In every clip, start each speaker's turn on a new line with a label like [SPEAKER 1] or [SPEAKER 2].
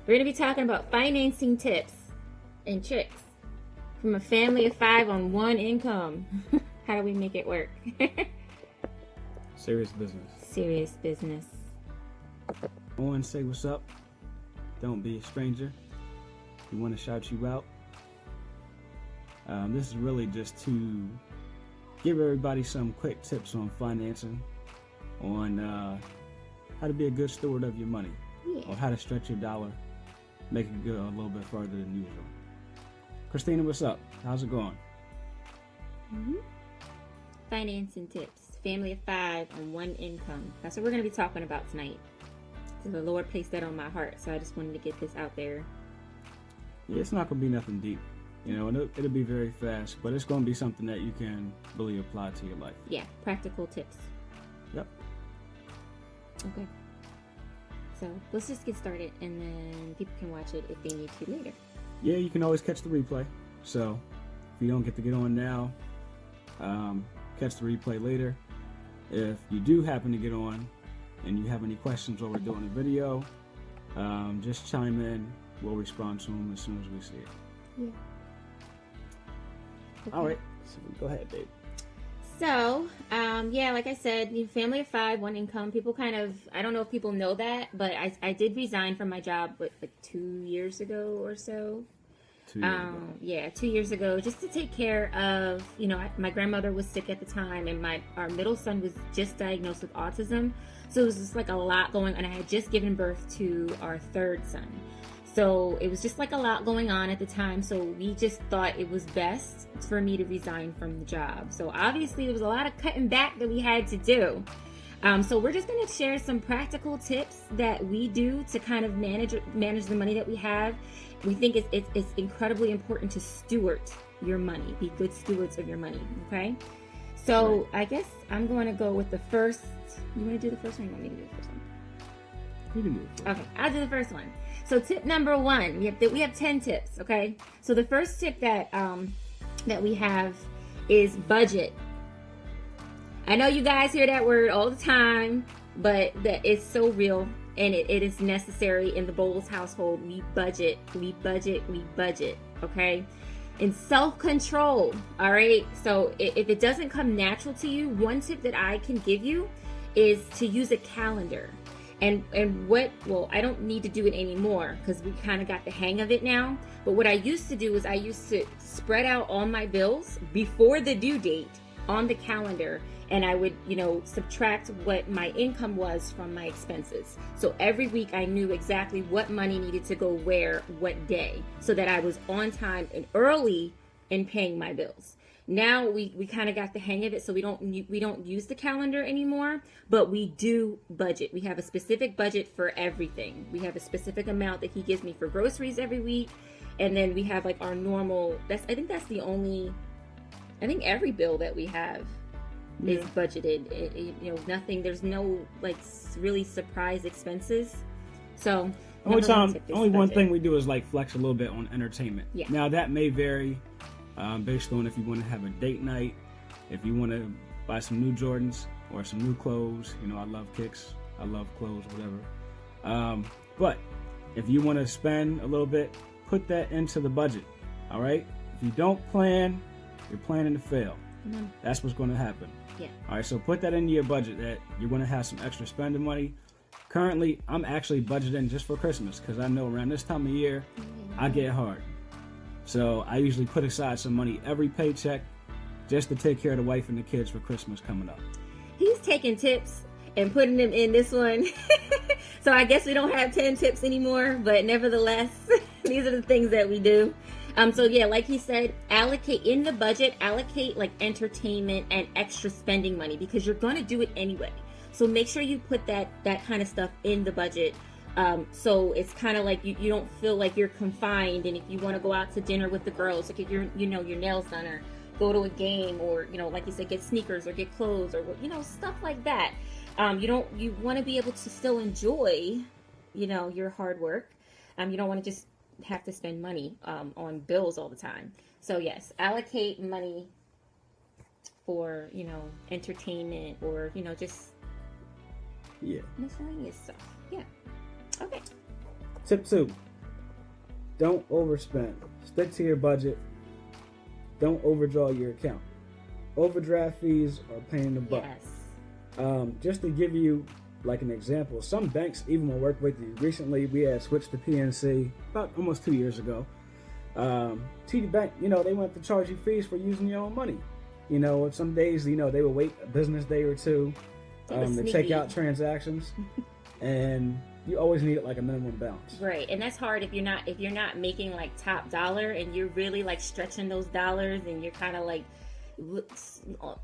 [SPEAKER 1] We're going to be talking about financing tips and tricks from a family of 5 on one income. How do we make it work?
[SPEAKER 2] Serious business.
[SPEAKER 1] Serious business.
[SPEAKER 2] I want to say what's up. Don't be a stranger. We want to shout you out. This is really just to give everybody some quick tips on financing, on how to be a good steward of your money, or how to stretch your dollar, make it go a little bit further than usual. Christina, what's up? How's it going?
[SPEAKER 1] Financing tips. Family of 5 on one income. That's what we're going to be talking about tonight. So the Lord placed that on my heart, so I just wanted to get this out there.
[SPEAKER 2] Yeah, it's not going to be nothing deep. You know, it'll be very fast, but it's going to be something that you can really apply to your life.
[SPEAKER 1] Yeah, practical tips.
[SPEAKER 2] Yep.
[SPEAKER 1] Okay. So let's just get started, and then people can watch it if they need to later.
[SPEAKER 2] Yeah, you can always catch the replay. So if you don't get to get on now, catch the replay later. If you do happen to get on and you have any questions while we're doing the video, just chime in. We'll respond to them as soon as we see it.
[SPEAKER 1] Yeah. Okay.
[SPEAKER 2] All right. So go ahead, babe.
[SPEAKER 1] So, yeah, like I said, family of 5, one income. People kind of, I don't know if people know that, but I did resign from my job, like 2 years ago or so.
[SPEAKER 2] 2 years ago.
[SPEAKER 1] Yeah, 2 years ago, just to take care of, my grandmother was sick at the time, and our middle son was just diagnosed with autism. So it was just like a lot going on. I had just given birth to our 3rd son. So it was just like a lot going on at the time. So we just thought it was best for me to resign from the job. So obviously there was a lot of cutting back that we had to do. So we're just going to share some practical tips that we do to kind of manage the money that we have. We think it's incredibly important to steward your money, be good stewards of your money. Okay. So right. I guess I'm going to go with the first. You want to do the first one? Or you want me to do the first one?
[SPEAKER 2] You can do it first.
[SPEAKER 1] Okay, I'll do the first one. So tip number 1, we have 10 tips, okay? So the first tip that we have is budget. I know you guys hear that word all the time, but that it's so real, and it is necessary in the Bowles household. We budget, okay? And self-control, all right? So if it doesn't come natural to you, one tip that I can give you is to use a calendar. And I don't need to do it anymore because we kind of got the hang of it now. But what I used to do is I used to spread out all my bills before the due date on the calendar. And I would, subtract what my income was from my expenses. So every week I knew exactly what money needed to go where, what day, so that I was on time and early in paying my bills. Now we kind of got the hang of it, so we don't use the calendar anymore, but we do budget. We have a specific budget for everything. We have a specific amount that he gives me for groceries every week, and then we have like our normal. I think every bill that we have is budgeted. Nothing. There's no like really surprise expenses. So
[SPEAKER 2] only one thing we do is like flex a little bit on entertainment.
[SPEAKER 1] Yeah.
[SPEAKER 2] Now that may vary. Based on if you want to have a date night, if you want to buy some new Jordans or some new clothes. I love kicks, I love clothes, whatever. But if you want to spend a little bit, put that into the budget. All right. If you don't plan, you're planning to fail.
[SPEAKER 1] Mm-hmm.
[SPEAKER 2] That's what's going to happen.
[SPEAKER 1] Yeah. All
[SPEAKER 2] right. So put that into your budget that you're going to have some extra spending money. Currently, I'm actually budgeting just for Christmas because I know around this time of year, I get hard. So I usually put aside some money every paycheck just to take care of the wife and the kids for Christmas coming up.
[SPEAKER 1] He's taking tips and putting them in this one. So I guess we don't have 10 tips anymore, but nevertheless, these are the things that we do. So yeah, like he said, allocate like entertainment and extra spending money because you're going to do it anyway. So make sure you put that kind of stuff in the budget. So it's kind of like you don't feel like you're confined, and if you want to go out to dinner with the girls, like if your nails done, or go to a game, or like you said, get sneakers or get clothes, or stuff like that. You want to be able to still enjoy your hard work. You don't want to just have to spend money on bills all the time. So yes, allocate money for entertainment, or just miscellaneous stuff. Yeah. Okay.
[SPEAKER 2] Tip 2. don't overspend. Stick to your budget. Don't overdraw your account. Overdraft fees are a pain in the butt.
[SPEAKER 1] Yes.
[SPEAKER 2] Just to give you like an example, some banks even will work with you. Recently, we had switched to PNC about almost 2 years ago. TD Bank, they want to charge you fees for using your own money. Some days, they will wait a business day or two to check out transactions, and you always need like a minimum balance.
[SPEAKER 1] Right, and that's hard if you're not making like top dollar, and you're really like stretching those dollars, and you're kind of like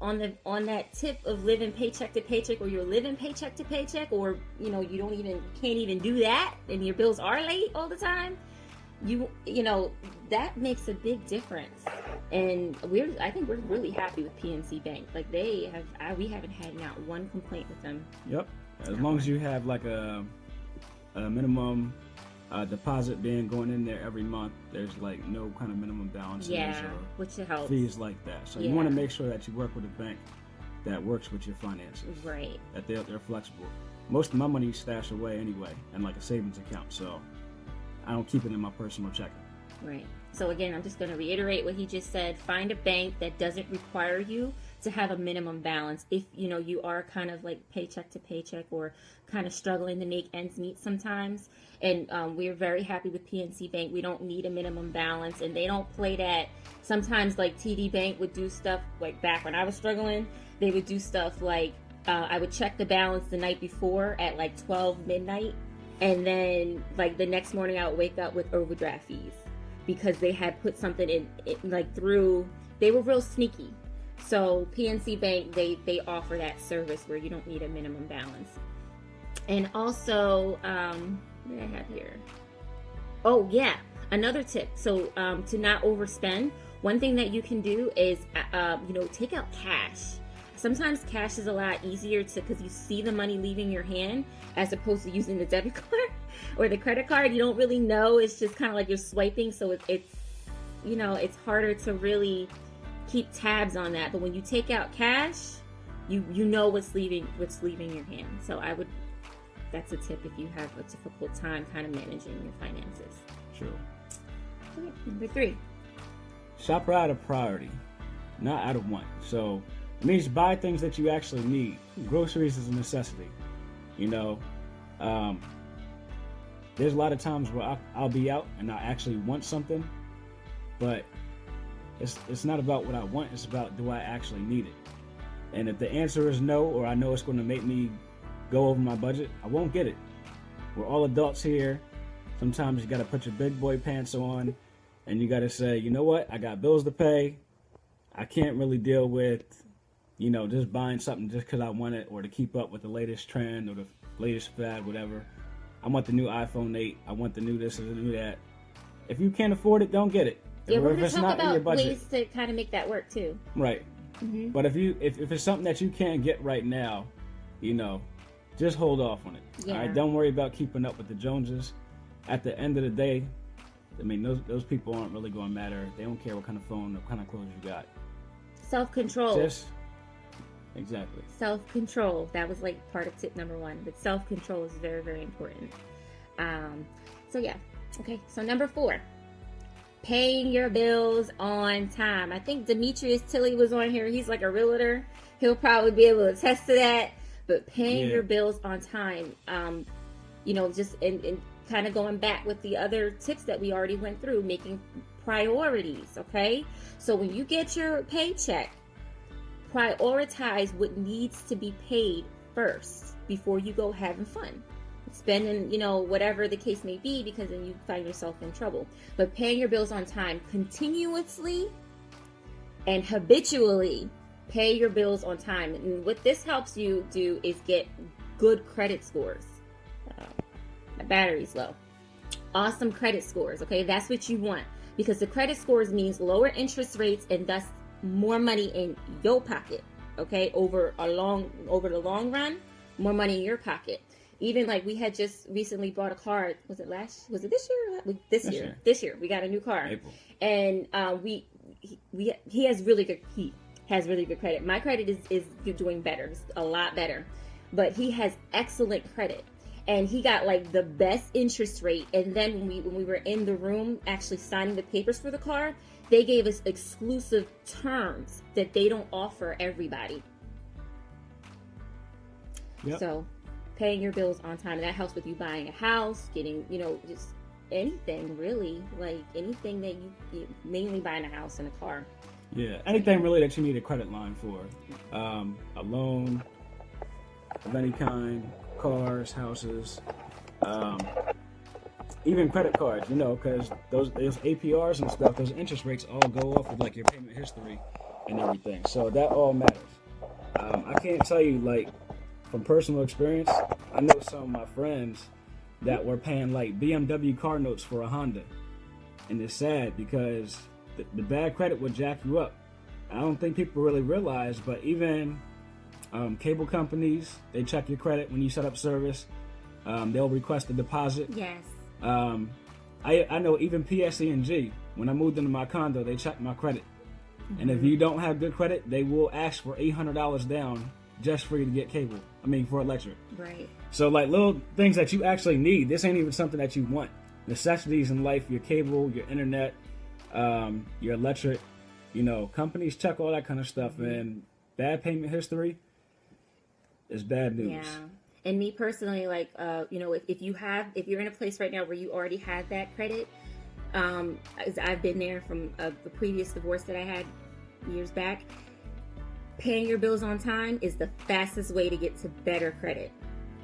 [SPEAKER 1] on that tip of living paycheck to paycheck, or you're living paycheck to paycheck, or you can't even do that, and your bills are late all the time. That makes a big difference, and I think we're really happy with PNC Bank. Like we haven't had not one complaint with them.
[SPEAKER 2] Yep, as long as you have like a minimum deposit going in there every month, there's like no kind of minimum balances or
[SPEAKER 1] which helps.
[SPEAKER 2] Fees like that. So you want to make sure that you work with a bank that works with your finances.
[SPEAKER 1] Right.
[SPEAKER 2] That they're flexible. Most of my money is stashed away anyway in like a savings account, so I don't keep it in my personal checking.
[SPEAKER 1] Right. So again, I'm just going to reiterate what he just said. Find a bank that doesn't require you to have a minimum balance if you are kind of like paycheck to paycheck or kind of struggling to make ends meet sometimes. And we're very happy with PNC Bank. We don't need a minimum balance, and they don't play that. Sometimes like TD Bank would do stuff like back when I was struggling, they would do stuff like I would check the balance the night before at like 12 midnight, and then like the next morning I would wake up with overdraft fees because they had put something in like through. They were real sneaky. So PNC Bank, they offer that service where you don't need a minimum balance. And also, what did I have here? Oh yeah, another tip. So to not overspend, one thing that you can do is take out cash. Sometimes cash is a lot easier because you see the money leaving your hand as opposed to using the debit card or the credit card. You don't really know. It's just kind of like you're swiping, so it's harder to really keep tabs on that. But when you take out cash, you know what's leaving your hand. So that's a tip if you have a difficult time kind of managing your finances.
[SPEAKER 2] True.
[SPEAKER 1] Okay, number 3.
[SPEAKER 2] Shop out of priority, not out of want. So it means buy things that you actually need. Groceries is a necessity. There's a lot of times where I'll be out and I actually want something, but it's not about what I want. It's about, do I actually need it? And if the answer is no, or I know it's going to make me go over my budget, I won't get it. We're all adults here. Sometimes you got to put your big boy pants on, and you got to say, you know what? I got bills to pay. I can't really deal with, just buying something just because I want it, or to keep up with the latest trend or the latest fad, whatever. I want the new iPhone 8. I want the new this or the new that. If you can't afford it, don't get it.
[SPEAKER 1] Yeah,
[SPEAKER 2] or
[SPEAKER 1] we're
[SPEAKER 2] if
[SPEAKER 1] going
[SPEAKER 2] it's
[SPEAKER 1] to talk
[SPEAKER 2] not in your
[SPEAKER 1] about
[SPEAKER 2] budget,
[SPEAKER 1] ways to kind of make that work too.
[SPEAKER 2] Right.
[SPEAKER 1] Mm-hmm.
[SPEAKER 2] But if it's something that you can't get right now, just hold off on it.
[SPEAKER 1] Yeah.
[SPEAKER 2] All right. Don't worry about keeping up with the Joneses. At the end of the day, those people aren't really going to matter. They don't care what kind of phone, what kind of clothes you got.
[SPEAKER 1] Self-control.
[SPEAKER 2] Exactly.
[SPEAKER 1] Self-control. That was like part of tip number 1. But self-control is very, very important. So yeah. Okay. So number 4. Paying your bills on time. I think Demetrius Tilley was on here. He's like a realtor. He'll probably be able to attest to that. But paying your bills on time, just in kind of going back with the other tips that we already went through, making priorities, okay? So when you get your paycheck, prioritize what needs to be paid first before you go having fun. Spending, whatever the case may be, because then you find yourself in trouble. But paying your bills on time, continuously and habitually pay your bills on time. And what this helps you do is get good credit scores. My battery's low. Awesome credit scores, okay? That's what you want, because the credit scores means lower interest rates and thus more money in your pocket, okay? Over the long run, more money in your pocket. Even like we had just recently bought a car. Was it this year? This year we got a new car.
[SPEAKER 2] April.
[SPEAKER 1] And he has really good credit. My credit is doing better, it's a lot better, but he has excellent credit. and he got like the best interest rate. And then when we were in the room actually signing the papers for the car, they gave us exclusive terms that they don't offer everybody.
[SPEAKER 2] Yep.
[SPEAKER 1] So paying your bills on time, and that helps with you buying a house, getting, just anything really, like anything that you mainly buying a house and a car.
[SPEAKER 2] Yeah, anything really that you need a credit line for, a loan of any kind, cars, houses, even credit cards, because those APRs and stuff, those interest rates all go off with like your payment history and everything. So that all matters. I can't tell you, like, from personal experience, I know some of my friends that were paying like BMW car notes for a Honda. And it's sad because the bad credit would jack you up. I don't think people really realize, but even cable companies, they check your credit when you set up service. They'll request a deposit.
[SPEAKER 1] Yes.
[SPEAKER 2] I know even PSE&G, when I moved into my condo, they checked my credit. Mm-hmm. And if you don't have good credit, they will ask for $800 down just for you to get cable. For electric.
[SPEAKER 1] Right.
[SPEAKER 2] So like little things that you actually need. This ain't even something that you want. Necessities in life, your cable, your internet, your electric, companies check all that kind of stuff. Mm-hmm. And bad payment history is bad news.
[SPEAKER 1] Yeah. And me personally, like, if you're in a place right now where you already have that credit, I've been there from the previous divorce that I had years back. Paying your bills on time is the fastest way to get to better credit.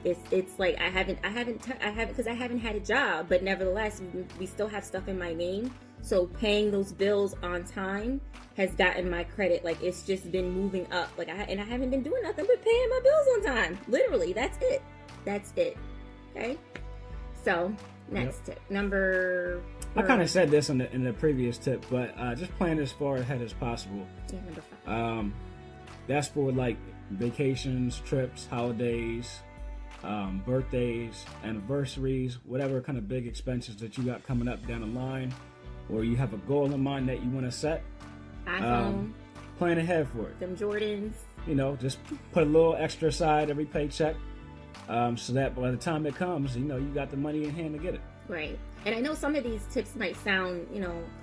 [SPEAKER 1] It's like I haven't because I haven't had a job, but nevertheless we still have stuff in my name. So paying those bills on time has gotten my credit, like, it's just been moving up. Like I haven't been doing nothing but paying my bills on time. Literally, that's it. Okay. So next tip, number.
[SPEAKER 2] I kind of said this in the previous tip, but just plan as far ahead as possible.
[SPEAKER 1] Yeah, number 5.
[SPEAKER 2] That's for like vacations, trips, holidays, birthdays, anniversaries, whatever kind of big expenses that you got coming up down the line, or you have a goal in mind that you want to set.
[SPEAKER 1] iPhone.
[SPEAKER 2] Plan ahead for it.
[SPEAKER 1] Them Jordans.
[SPEAKER 2] Just put a little extra aside every paycheck, so that by the time it comes, you got the money in hand to get it.
[SPEAKER 1] Right. And I know some of these tips might sound,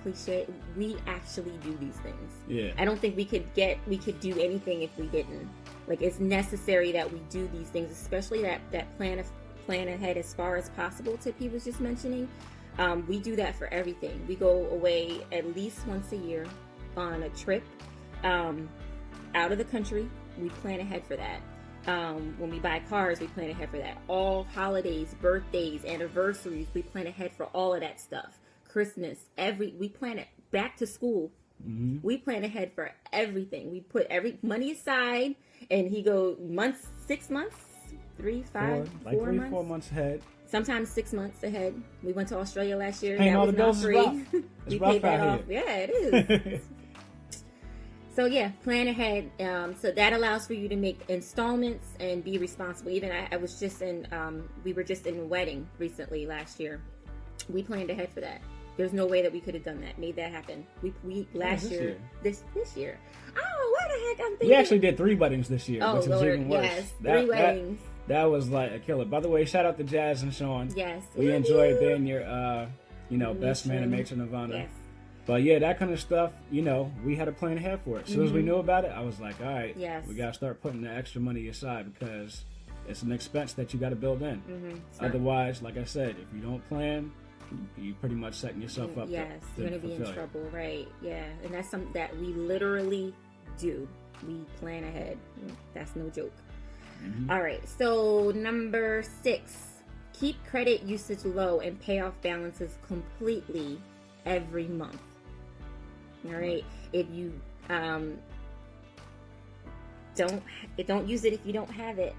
[SPEAKER 1] cliche. We actually do these things.
[SPEAKER 2] Yeah.
[SPEAKER 1] I don't think we could do anything if we didn't. Like, it's necessary that we do these things, especially that plan ahead as far as possible tip he was just mentioning. We do that for everything. We go away at least once a year on a trip out of the country. We plan ahead for that. When we buy cars, we plan ahead for that. All holidays, birthdays, anniversaries, we plan ahead for all of that stuff. Christmas, we plan it. Back to school, mm-hmm. We plan ahead for everything. We put every money aside, and he go 6 months, 3, 5, 4 months.
[SPEAKER 2] 4 months ahead.
[SPEAKER 1] Sometimes 6 months ahead. We went to Australia last year.
[SPEAKER 2] Paying
[SPEAKER 1] that
[SPEAKER 2] all
[SPEAKER 1] was
[SPEAKER 2] the bills
[SPEAKER 1] not free.
[SPEAKER 2] is rough.
[SPEAKER 1] We
[SPEAKER 2] rough
[SPEAKER 1] paid that
[SPEAKER 2] out
[SPEAKER 1] off.
[SPEAKER 2] here.
[SPEAKER 1] Yeah, it is. So yeah, plan ahead. So that allows for you to make installments and be responsible. Even I was just we were just in a wedding recently last year. We planned ahead for that. There's no way that we could have done that, made that happen. We last year, this year. Oh, what the heck? I'm thinking.
[SPEAKER 2] We actually did 3 weddings this year,
[SPEAKER 1] oh,
[SPEAKER 2] which was
[SPEAKER 1] Lord,
[SPEAKER 2] even worse.
[SPEAKER 1] Yes, 3 weddings.
[SPEAKER 2] That was like a killer. By the way, shout out to Jazz and Sean.
[SPEAKER 1] Yes,
[SPEAKER 2] we enjoyed being your, best man and matron of honor.
[SPEAKER 1] Yes.
[SPEAKER 2] But yeah, that kind of stuff, we had a plan ahead for it. As soon as we knew about it, I was like, all right,
[SPEAKER 1] yes.
[SPEAKER 2] We got to start putting the extra money aside because it's an expense that you got to build in.
[SPEAKER 1] Mm-hmm.
[SPEAKER 2] Otherwise, like I said, if you don't plan, you pretty much setting yourself up.
[SPEAKER 1] Yes, you're going to be in trouble, right? Yeah, and that's something that we literally do. We plan ahead. That's no joke. Mm-hmm. All right, so number 6, keep credit usage low and pay off balances completely every month. All right, if you don't use it if you don't have it.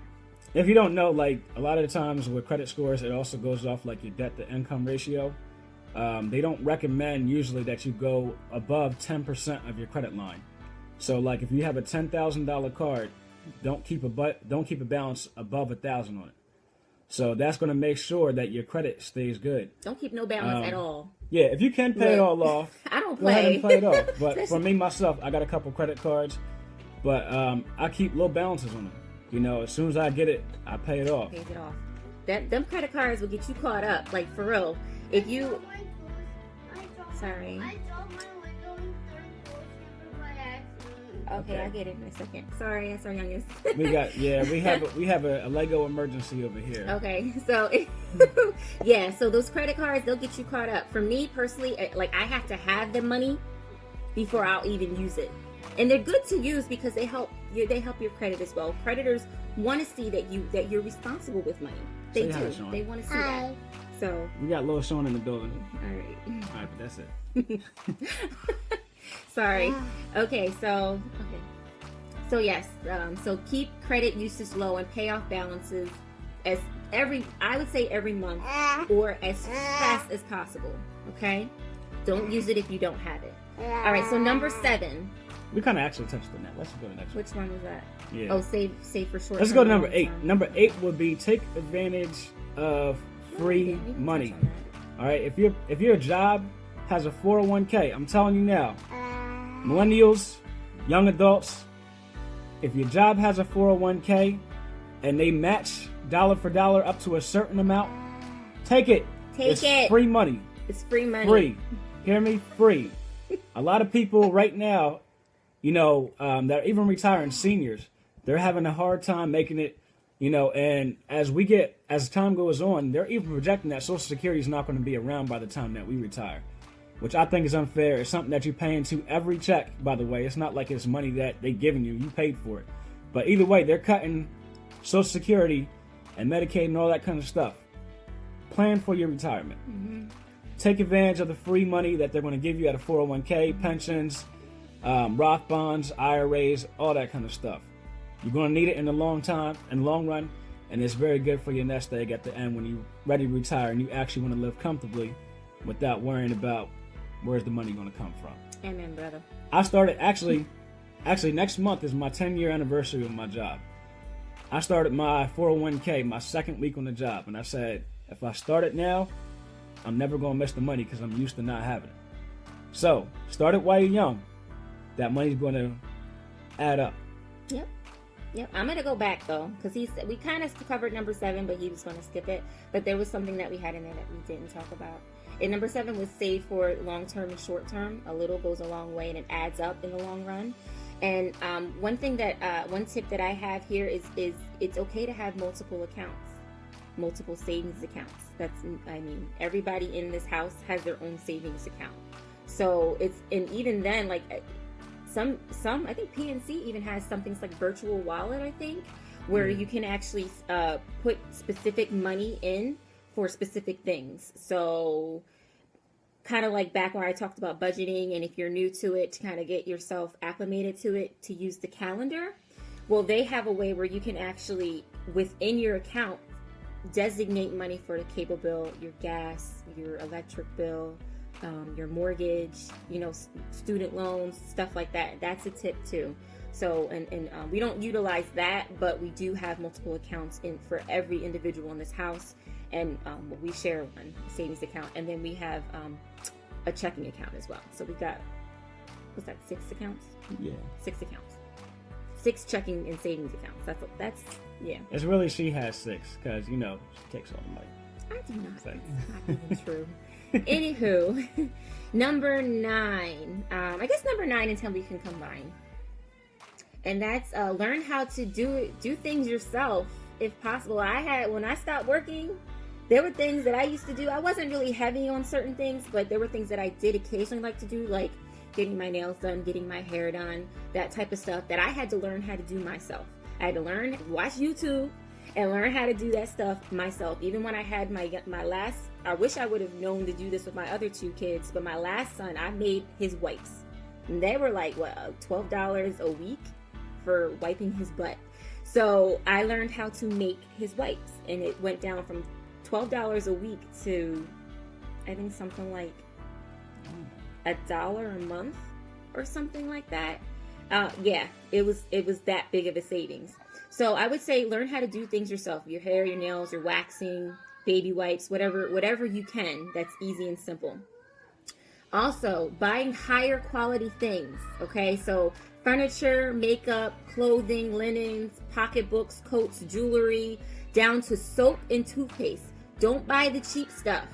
[SPEAKER 2] If you don't know, like a lot of the times with credit scores, it also goes off like your debt to income ratio. They don't recommend usually that you go above 10% of your credit line. So like if you have a $10,000 card, don't keep a balance above $1,000 on it. So that's going to make sure that your credit stays good.
[SPEAKER 1] Don't keep no balance at all.
[SPEAKER 2] Yeah, if you can pay it all off,
[SPEAKER 1] I don't
[SPEAKER 2] go ahead and pay it off. But for me, myself, I got a couple credit cards, but I keep low balances on them. As soon as I get it, I pay it off.
[SPEAKER 1] Pays it off. them credit cards will get you caught up, like for real. If you, sorry. Okay, I get it in a second. Sorry, that's our youngest.
[SPEAKER 2] we have a Lego emergency over here.
[SPEAKER 1] Okay, so yeah, so those credit cards, they'll get you caught up. For me personally, like I have to have the money before I'll even use it, and they're good to use because they help your credit as well. Creditors want to see that you're responsible with money. They do. They want to see that. So
[SPEAKER 2] we got little Sean in the building.
[SPEAKER 1] All right,
[SPEAKER 2] but that's it.
[SPEAKER 1] Sorry. Okay, so yes, so keep credit usage low and pay off balances I would say every month or as fast as possible. Okay, don't use it if you don't have it. All right, so number 7.
[SPEAKER 2] We kind of actually touched on that. Let's go to the next one.
[SPEAKER 1] Which one was that?
[SPEAKER 2] Yeah.
[SPEAKER 1] Oh, save for short.
[SPEAKER 2] Let's go to number 8. Number 8 would be take advantage of free money. All right, if your job has a 401k, I'm telling you now, millennials, young adults, if your job has a 401k and they match dollar for dollar up to a certain amount, take it. It's free money.
[SPEAKER 1] It's free money.
[SPEAKER 2] Free. Hear me? Free. A lot of people right now, that are even retiring seniors, they're having a hard time making it, and as time goes on, they're even projecting that Social Security is not going to be around by the time that we retire, which I think is unfair. It's something that you pay into every check, by the way. It's not like it's money that they've given you. You paid for it. But either way, they're cutting Social Security and Medicaid and all that kind of stuff. Plan for your retirement. Mm-hmm. Take advantage of the free money that they're going to give you at a 401k, pensions, Roth bonds, IRAs, all that kind of stuff. You're going to need it in the long run, and it's very good for your nest egg at the end when you're ready to retire and you actually want to live comfortably without worrying about where's the money going to come from.
[SPEAKER 1] Amen, brother.
[SPEAKER 2] I started, actually next month is my 10-year anniversary of my job. I started my 401k my second week on the job, and I said, if I start it now, I'm never going to miss the money because I'm used to not having it. So, start it while you're young. That money's going to add up.
[SPEAKER 1] Yep. I'm going to go back, though, because we kind of covered number 7, but he was going to skip it. But there was something that we had in there that we didn't talk about. And number 7 was save for long-term and short-term. A little goes a long way, and it adds up in the long run. And one tip that I have here is it's okay to have multiple accounts, multiple savings accounts. Everybody in this house has their own savings account. So and even then, like some I think PNC even has something like virtual wallet, I think, where you can actually put specific money in for specific things. So kind of like back when I talked about budgeting, and if you're new to it, to kind of get yourself acclimated to it, to use the calendar. Well, they have a way where you can actually, within your account, designate money for the cable bill, your gas, your electric bill, your mortgage, student loans, stuff like that. That's a tip too. So, and we don't utilize that, but we do have multiple accounts for every individual in this house. And we share one savings account, and then we have a checking account as well. So we've got, what's that, 6 accounts?
[SPEAKER 2] Yeah.
[SPEAKER 1] 6 accounts. 6 checking and savings accounts. That's yeah.
[SPEAKER 2] It's really she has 6 because, she takes all the money.
[SPEAKER 1] I do not. That's not even true. Anywho, number 9. I guess number 9 and 10 we can combine. And that's learn how to do things yourself if possible. When I stopped working, there were things that I used to do. I wasn't really heavy on certain things, but there were things that I did occasionally like to do, like getting my nails done, getting my hair done, that type of stuff that I had to learn how to do myself. I had to watch YouTube and learn how to do that stuff myself. Even when I had my last, I wish I would have known to do this with my other 2 kids, but my last son, I made his wipes. And they were like, $12 a week for wiping his butt. So I learned how to make his wipes, and it went down from $12 a week to, I think, something like $1 a month or something like that. It was that big of a savings. So I would say learn how to do things yourself. Your hair, your nails, your waxing, baby wipes, whatever you can. That's easy and simple. Also, buying higher quality things. Okay, so furniture, makeup, clothing, linens, pocketbooks, coats, jewelry, down to soap and toothpaste. Don't buy the cheap stuff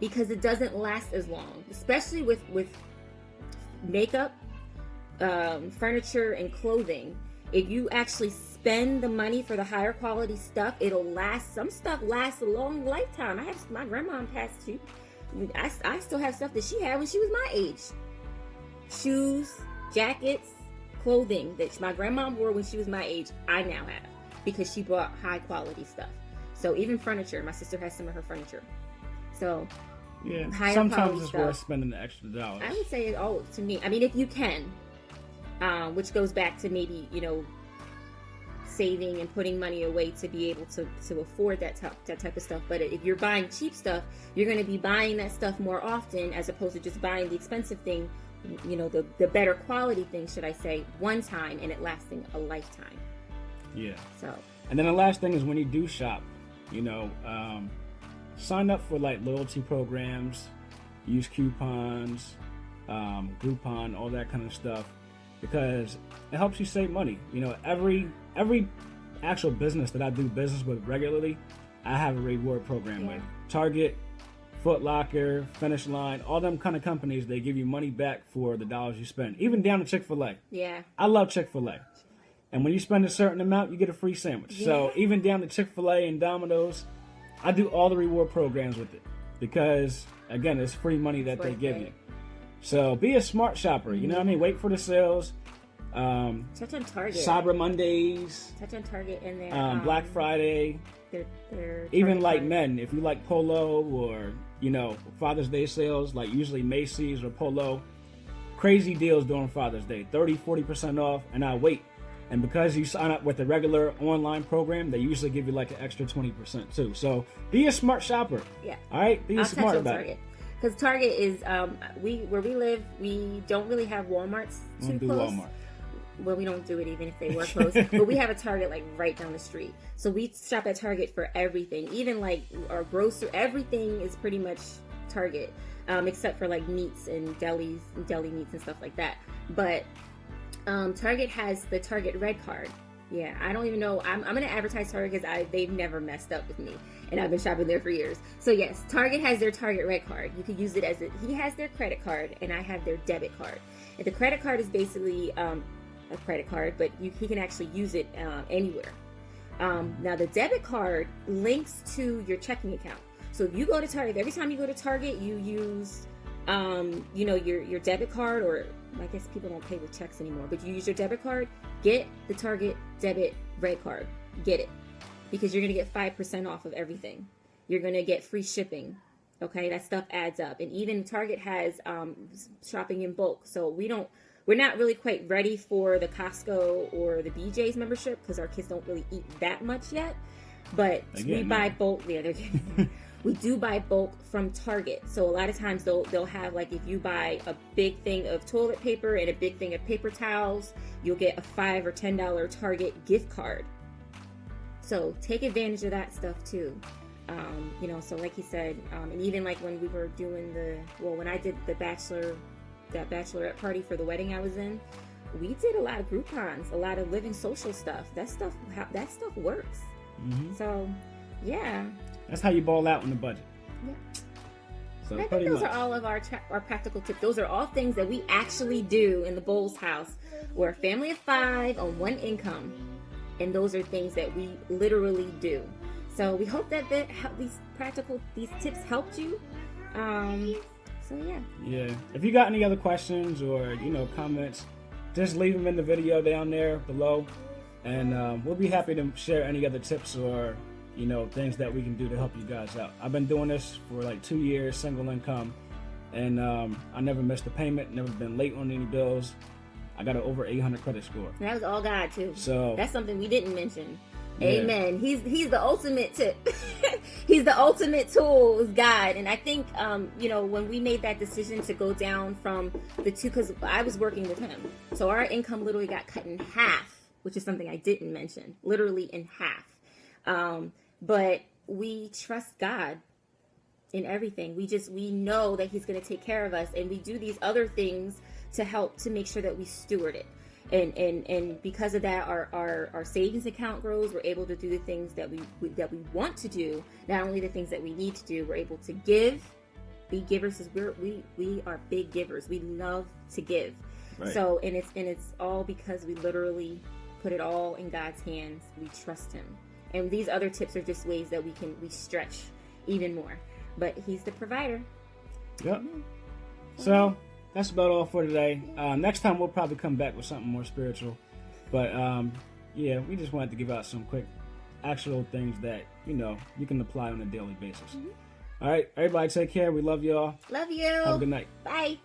[SPEAKER 1] because it doesn't last as long, especially with makeup, furniture, and clothing. If you actually spend the money for the higher quality stuff, it'll last. Some stuff lasts a long lifetime. My grandma passed too. I still have stuff that she had when she was my age. Shoes, jackets, clothing that my grandma wore when she was my age, I now have because she bought high quality stuff. So even furniture, my sister has some of her furniture. So
[SPEAKER 2] yeah,
[SPEAKER 1] higher
[SPEAKER 2] sometimes it's
[SPEAKER 1] stuff,
[SPEAKER 2] worth spending the extra dollars.
[SPEAKER 1] I would say, to me, I mean, if you can, which goes back to maybe, saving and putting money away to be able to afford that type of stuff. But if you're buying cheap stuff, you're going to be buying that stuff more often as opposed to just buying the expensive thing, the better quality thing, should I say, one time and it lasting a lifetime.
[SPEAKER 2] Yeah.
[SPEAKER 1] So. And
[SPEAKER 2] then the last thing is when you do shop, sign up for like loyalty programs, use coupons, Groupon, all that kind of stuff, because it helps you save money. Every actual business that I do business with regularly, I have a reward program with. Target, Foot Locker, Finish Line, all them kind of companies, they give you money back for the dollars you spend, even down to Chick-fil-A.
[SPEAKER 1] Yeah.
[SPEAKER 2] I love Chick-fil-A. And when you spend a certain amount, you get a free sandwich. Yeah. So even down to Chick-fil-A and Domino's, I do all the reward programs with it because, again, it's free money that they give you. So be a smart shopper. You know what I mean? Wait for the sales.
[SPEAKER 1] Touch on Target.
[SPEAKER 2] Cyber Mondays.
[SPEAKER 1] Touch on Target and their
[SPEAKER 2] Black Friday.
[SPEAKER 1] Their
[SPEAKER 2] even like men, if you like Polo or Father's Day sales, like usually Macy's or Polo, crazy deals during Father's Day, 30-40% off, and I wait. And because you sign up with the regular online program, they usually give you like an extra 20% too. So be a smart shopper.
[SPEAKER 1] Yeah.
[SPEAKER 2] All right. Be smart about
[SPEAKER 1] Target.
[SPEAKER 2] it.
[SPEAKER 1] Because Target is where we live, we don't really have Walmarts too close.
[SPEAKER 2] Walmart.
[SPEAKER 1] Well, we don't do it even if they were close. But we have a Target like right down the street. So we shop at Target for everything. Even like our grocery, everything is pretty much Target, except for like meats and deli meats and stuff like that. But Target has the Target Red Card. Yeah, I don't even know. I'm going to advertise Target because they've never messed up with me. And I've been shopping there for years. So yes, Target has their Target Red Card. You could use it he has their credit card and I have their debit card. And the credit card is basically a credit card, but he can actually use it anywhere. Now the debit card links to your checking account. So if you go to Target, every time you go to Target, you use your debit card, or I guess people don't pay with checks anymore, but you use your debit card. Get the Target debit Red Card. Get it. Because you're going to get 5% off of everything. You're going to get free shipping. Okay, that stuff adds up. And even Target has shopping in bulk. So we're not really quite ready for the Costco or the BJ's membership because our kids don't really eat that much yet. But we buy bulk. Yeah, they're getting we do buy bulk from Target. So a lot of times they'll have, like, if you buy a big thing of toilet paper and a big thing of paper towels, you'll get a $5 or $10 Target gift card. So take advantage of that stuff too. So like he said, and even like when we were doing when I did that bachelorette party for the wedding I was in, we did a lot of Groupons, a lot of living social stuff. That stuff works. Mm-hmm. So, yeah.
[SPEAKER 2] That's how you ball out on the budget.
[SPEAKER 1] Yeah.
[SPEAKER 2] So
[SPEAKER 1] I think those are all of our practical tips. Those are all things that we actually do in the Bowles house. We're a family of 5 on one income. And those are things that we literally do. So we hope that these tips helped you. So yeah.
[SPEAKER 2] Yeah. If you got any other questions or comments, just leave them in the video down there below, and we'll be happy to share any other tips or things that we can do to help you guys out. I've been doing this for like 2 years, single income, and I never missed a payment, never been late on any bills. I got an over 800 credit score.
[SPEAKER 1] And that was all God too.
[SPEAKER 2] So
[SPEAKER 1] that's something we didn't mention. Yeah. Amen. He's the ultimate tip. He's the ultimate tool, is God. And I think when we made that decision to go down from the 2, because I was working with him, so our income literally got cut in half, which is something I didn't mention. Literally in half. But we trust God in everything. We know that He's going to take care of us, and we do these other things to help to make sure that we steward it. And because of that, our savings account grows. We're able to do the things that we want to do, not only the things that we need to do. We're able to be givers, because we are big givers. We love to give.
[SPEAKER 2] Right.
[SPEAKER 1] So and it's all because we literally put it all in God's hands. We trust Him. And these other tips are just ways that we stretch even more. But He's the provider.
[SPEAKER 2] Yep. So that's about all for today. Next time we'll probably come back with something more spiritual. But yeah, we just wanted to give out some quick actual things that, you can apply on a daily basis. All right, everybody take care. We love y'all.
[SPEAKER 1] Love you.
[SPEAKER 2] Have a good night.
[SPEAKER 1] Bye.